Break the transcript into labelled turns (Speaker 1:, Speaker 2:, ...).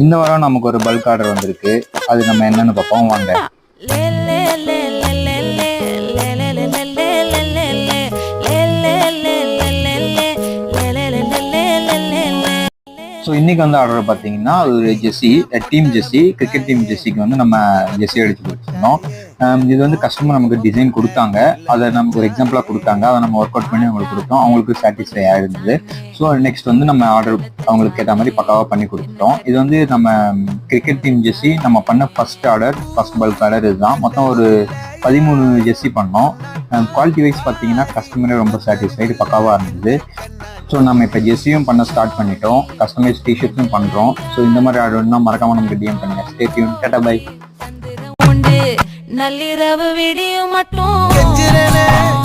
Speaker 1: இந்த வாரம் நமக்கு ஒரு பல்க் ஆர்டர் வந்திருக்கு. அது நம்ம என்னன்னு பார்ப்போம் வாங்க. ஸோ இன்னைக்கு வந்து ஆர்டர் பார்த்தீங்கன்னா ஒரு jersey, team jersey, cricket team ஜெர்சிக்கு வந்து நம்ம ஜெர்சி அடிச்சு கொடுத்துருந்தோம். இது வந்து கஸ்டமர் நமக்கு டிசைன் கொடுத்தாங்க, அதை நமக்கு ஒரு எக்ஸாம்பிளாக கொடுத்தாங்க, அதை நம்ம ஒர்க் அவுட் பண்ணி அவங்களுக்கு கொடுத்தோம். அவங்களுக்கு சாட்டிஸ்ஃபை ஆயிருந்தது. ஸோ நெக்ஸ்ட் வந்து நம்ம ஆர்டர் அவங்களுக்கு ஏற்ற மாதிரி பக்காவாக பண்ணி கொடுத்துட்டோம். இது வந்து நம்ம கிரிக்கெட் டீம் ஜெர்சி நம்ம பண்ண ஃபர்ஸ்ட் பல்க் ஆர்டர் இதுதான். மொத்தம் ஒரு 13 ஜெர்சி பண்ணோம். குவாலிட்டி வைஸ் பார்த்தீங்கன்னா கஸ்டமரே ரொம்ப சாட்டிஸ்ஃபைடு, பக்காவாக இருந்தது. ஸோ நம்ம இப்போ ஜெர்சியும் பண்ண ஸ்டார்ட் பண்ணிட்டோம், கஸ்டமைஸ் டிஷர்ட்ஸும் பண்ணுறோம். ஸோ இந்த மாதிரி ஆர்டர்னா மறக்காம நமக்கு டிஎம் பண்ணுங்க. Stay tuned. Tata bye.
Speaker 2: நள்ளிரவு விடியும் மட்டும்